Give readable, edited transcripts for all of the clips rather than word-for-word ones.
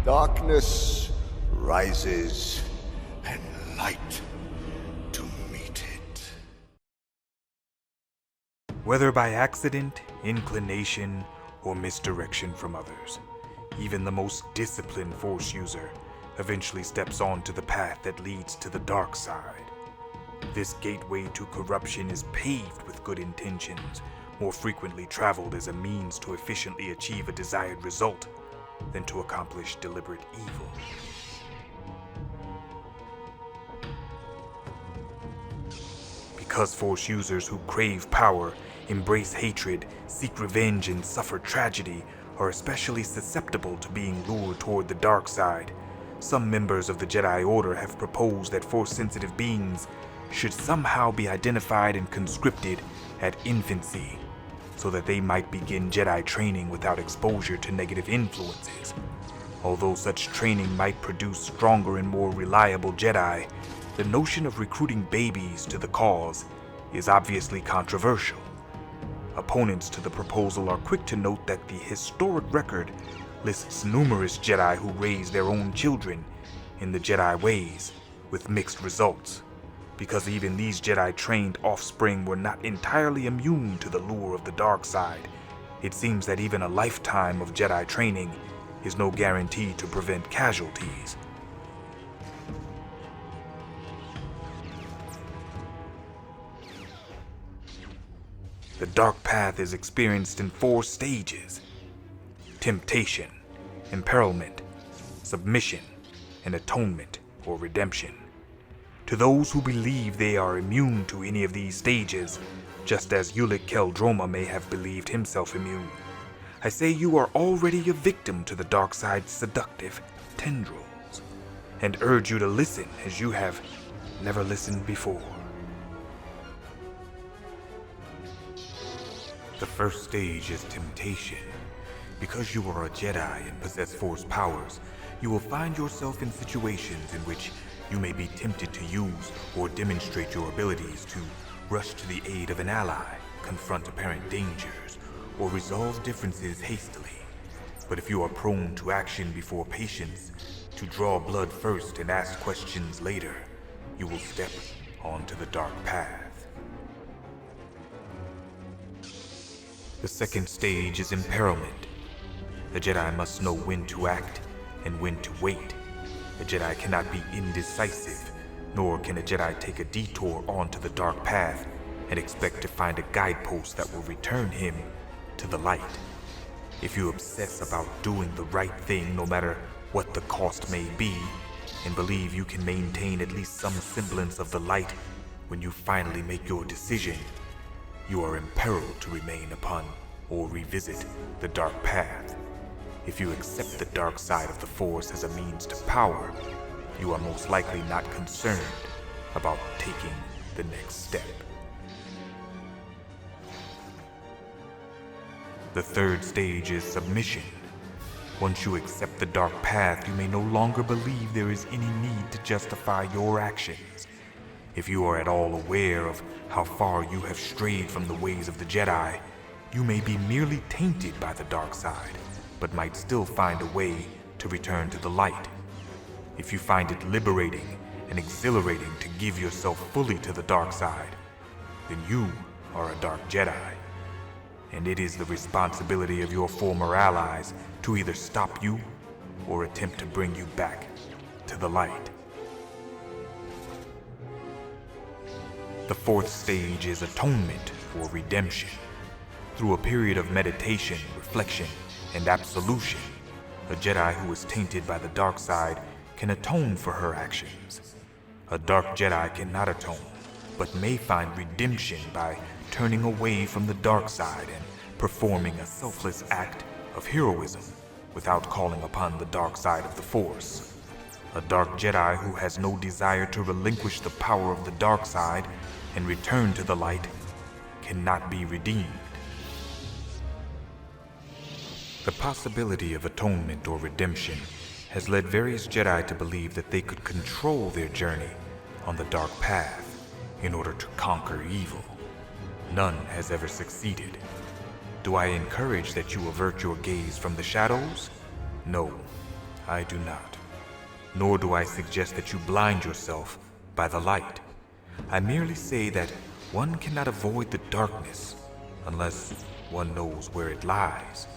Darkness rises, and light to meet it. Whether by accident, inclination, or misdirection from others, even the most disciplined Force user eventually steps onto the path that leads to the dark side. This gateway to corruption is paved with good intentions, more frequently traveled as a means to efficiently achieve a desired result than to accomplish deliberate evil. Because Force users who crave power, embrace hatred, seek revenge, and suffer tragedy are especially susceptible to being lured toward the dark side, some members of the Jedi Order have proposed that Force-sensitive beings should somehow be identified and conscripted at infancy, so that they might begin Jedi training without exposure to negative influences. Although such training might produce stronger and more reliable Jedi, the notion of recruiting babies to the cause is obviously controversial. Opponents to the proposal are quick to note that the historic record lists numerous Jedi who raised their own children in the Jedi ways, with mixed results. Because even these Jedi-trained offspring were not entirely immune to the lure of the dark side, it seems that even a lifetime of Jedi training is no guarantee to prevent casualties. The dark path is experienced in 4 stages: temptation, imperilment, submission, and atonement or redemption. To those who believe they are immune to any of these stages, just as Ulic Qel-Droma may have believed himself immune, I say you are already a victim to the dark side's seductive tendrils, and urge you to listen as you have never listened before. The first stage is temptation. Because you are a Jedi and possess Force powers, you will find yourself in situations in which you may be tempted to use or demonstrate your abilities to rush to the aid of an ally, confront apparent dangers, or resolve differences hastily. But if you are prone to action before patience, to draw blood first and ask questions later, you will step onto the dark path. The second stage is imperilment. The Jedi must know when to act and when to wait. A Jedi cannot be indecisive, nor can a Jedi take a detour onto the dark path and expect to find a guidepost that will return him to the light. If you obsess about doing the right thing no matter what the cost may be, and believe you can maintain at least some semblance of the light when you finally make your decision, you are imperiled to remain upon or revisit the dark path. If you accept the dark side of the Force as a means to power, you are most likely not concerned about taking the next step. The third stage is submission. Once you accept the dark path, you may no longer believe there is any need to justify your actions. If you are at all aware of how far you have strayed from the ways of the Jedi, you may be merely tainted by the dark side, but might still find a way to return to the light. If you find it liberating and exhilarating to give yourself fully to the dark side, then you are a dark Jedi. And it is the responsibility of your former allies to either stop you or attempt to bring you back to the light. The fourth stage is atonement or redemption. Through a period of meditation, reflection, and absolution, a Jedi who is tainted by the dark side can atone for her actions. A dark Jedi cannot atone, but may find redemption by turning away from the dark side and performing a selfless act of heroism without calling upon the dark side of the Force. A dark Jedi who has no desire to relinquish the power of the dark side and return to the light cannot be redeemed. The possibility of atonement or redemption has led various Jedi to believe that they could control their journey on the dark path in order to conquer evil. None has ever succeeded. Do I encourage that you avert your gaze from the shadows? No, I do not. Nor do I suggest that you blind yourself by the light. I merely say that one cannot avoid the darkness unless one knows where it lies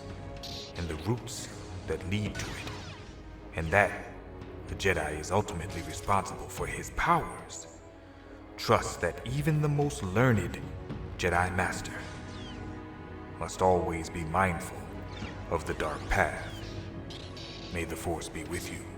and the roots that lead to it. And that the Jedi is ultimately responsible for his powers. Trust that even the most learned Jedi Master must always be mindful of the dark path. May the Force be with you.